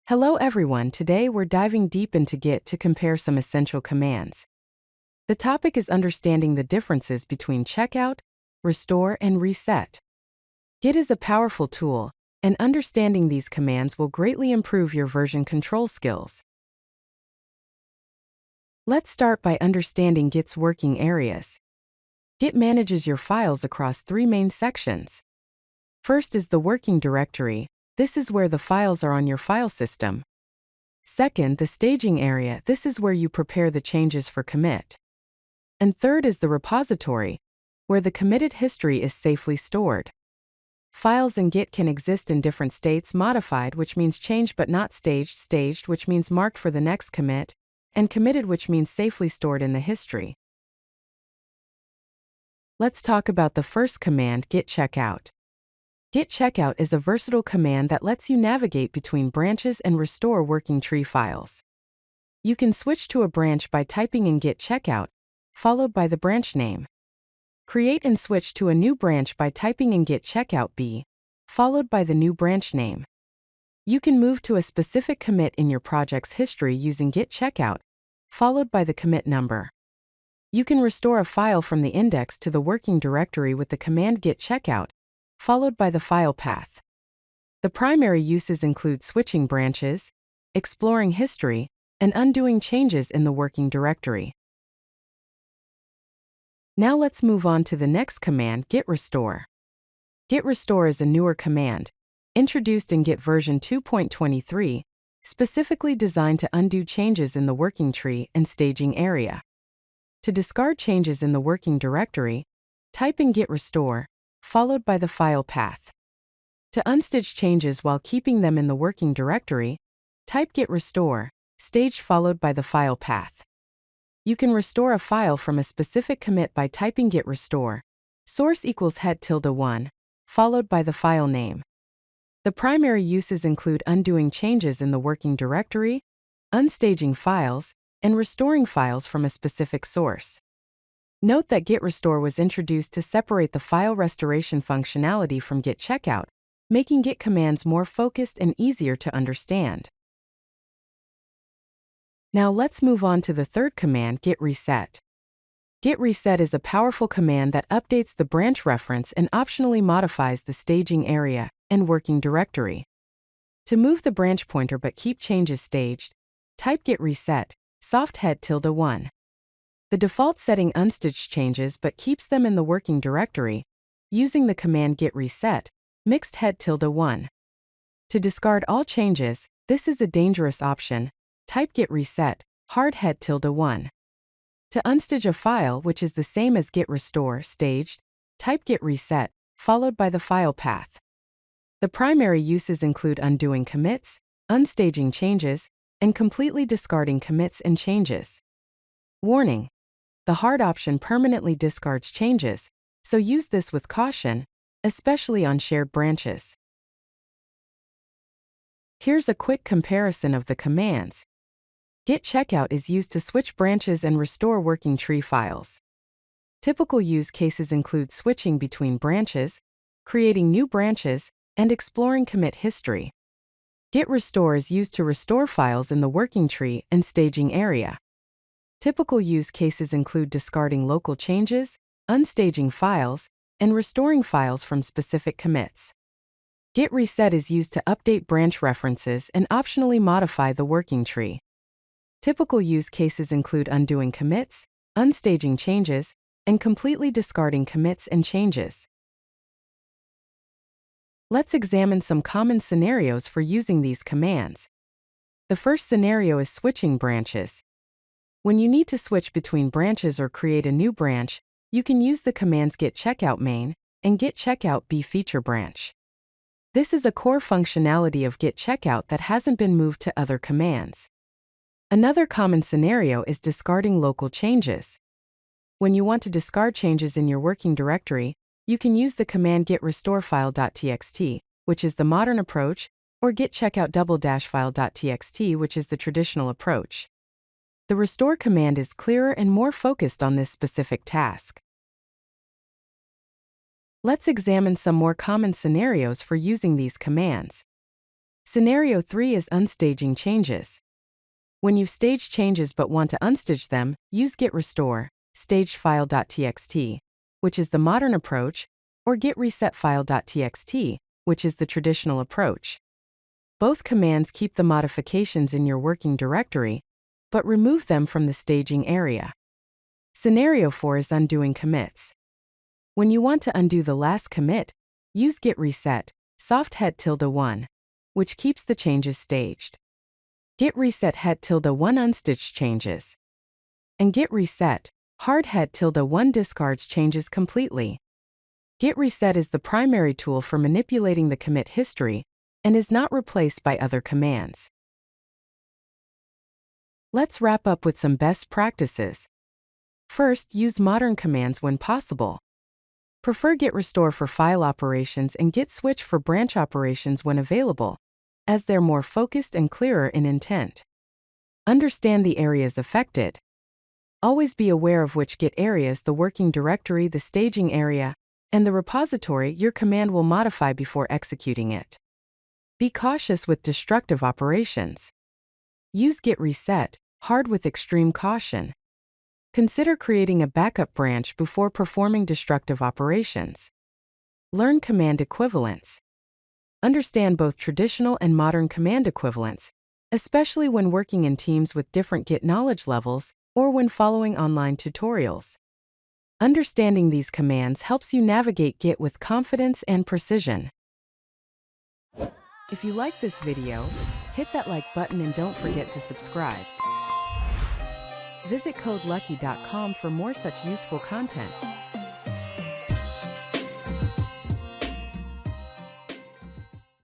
Hello everyone, today we're diving deep into Git to compare some essential commands. The topic is understanding the differences between checkout, restore, and reset. Git is a powerful tool, and understanding these commands will greatly improve your version control skills. Let's start by understanding Git's working areas. Git manages your files across three main sections. First is the working directory. This is where the files are on your file system. Second, the staging area. This is where you prepare the changes for commit. And third is the repository, where the committed history is safely stored. Files in Git can exist in different states: modified, which means changed but not staged; staged, which means marked for the next commit; and committed, which means safely stored in the history. Let's talk about the first command, Git Checkout. Git Checkout is a versatile command that lets you navigate between branches and restore working tree files. You can switch to a branch by typing in Git Checkout, followed by the branch name. Create and switch to a new branch by typing in Git Checkout B, followed by the new branch name. You can move to a specific commit in your project's history using Git Checkout, followed by the commit number. You can restore a file from the index to the working directory with the command Git Checkout, followed by the file path. The primary uses include switching branches, exploring history, and undoing changes in the working directory. Now let's move on to the next command, Git Restore. Git Restore is a newer command, introduced in Git version 2.23, specifically designed to undo changes in the working tree and staging area. To discard changes in the working directory, type in Git Restore, followed by the file path. To unstage changes while keeping them in the working directory, type Git Restore, staged followed by the file path. You can restore a file from a specific commit by typing Git Restore, source equals head_1, followed by the file name. The primary uses include undoing changes in the working directory, unstaging files, and restoring files from a specific source. Note that Git Restore was introduced to separate the file restoration functionality from Git Checkout, making Git commands more focused and easier to understand. Now let's move on to the third command, Git Reset. Git Reset is a powerful command that updates the branch reference and optionally modifies the staging area and working directory. To move the branch pointer but keep changes staged, type Git Reset, soft head_1. The default setting unstaged changes but keeps them in the working directory, using the command Git Reset, mixed head_1. To discard all changes, this is a dangerous option, type Git Reset, hard head_1. To unstage a file, which is the same as Git Restore, staged, type Git Reset, followed by the file path. The primary uses include undoing commits, unstaging changes, and completely discarding commits and changes. Warning: the hard option permanently discards changes, so use this with caution, especially on shared branches. Here's a quick comparison of the commands. Git Checkout is used to switch branches and restore working tree files. Typical use cases include switching between branches, creating new branches, and exploring commit history. Git Restore is used to restore files in the working tree and staging area. Typical use cases include discarding local changes, unstaging files, and restoring files from specific commits. Git Reset is used to update branch references and optionally modify the working tree. Typical use cases include undoing commits, unstaging changes, and completely discarding commits and changes. Let's examine some common scenarios for using these commands. The first scenario is switching branches. When you need to switch between branches or create a new branch, you can use the commands Git Checkout main and Git Checkout B feature branch. This is a core functionality of Git Checkout that hasn't been moved to other commands. Another common scenario is discarding local changes. When you want to discard changes in your working directory, you can use the command Git Restore file.txt, which is the modern approach, or Git Checkout file.txt, which is the traditional approach. The restore command is clearer and more focused on this specific task. Let's examine some more common scenarios for using these commands. Scenario 3 is unstaging changes. When you've staged changes but want to unstage them, use Git Restore, staged file.txt, which is the modern approach, or Git Reset file.txt, which is the traditional approach. Both commands keep the modifications in your working directory, but remove them from the staging area. Scenario 4 is undoing commits. When you want to undo the last commit, use Git Reset, soft-het-1, which keeps the changes staged. Git Reset het-1 unstitched changes. And Git Reset, hard-het-1 discards changes completely. Git Reset is the primary tool for manipulating the commit history and is not replaced by other commands. Let's wrap up with some best practices. First, use modern commands when possible. Prefer Git Restore for file operations and Git Switch for branch operations when available, as they're more focused and clearer in intent. Understand the areas affected. Always be aware of which Git areas, the working directory, the staging area, and the repository your command will modify before executing it. Be cautious with destructive operations. Use Git Reset, hard with extreme caution. Consider creating a backup branch before performing destructive operations. Learn command equivalents. Understand both traditional and modern command equivalents, especially when working in teams with different Git knowledge levels or when following online tutorials. Understanding these commands helps you navigate Git with confidence and precision. If you like this video, hit that like button and don't forget to subscribe. Visit codelucky.com for more such useful content.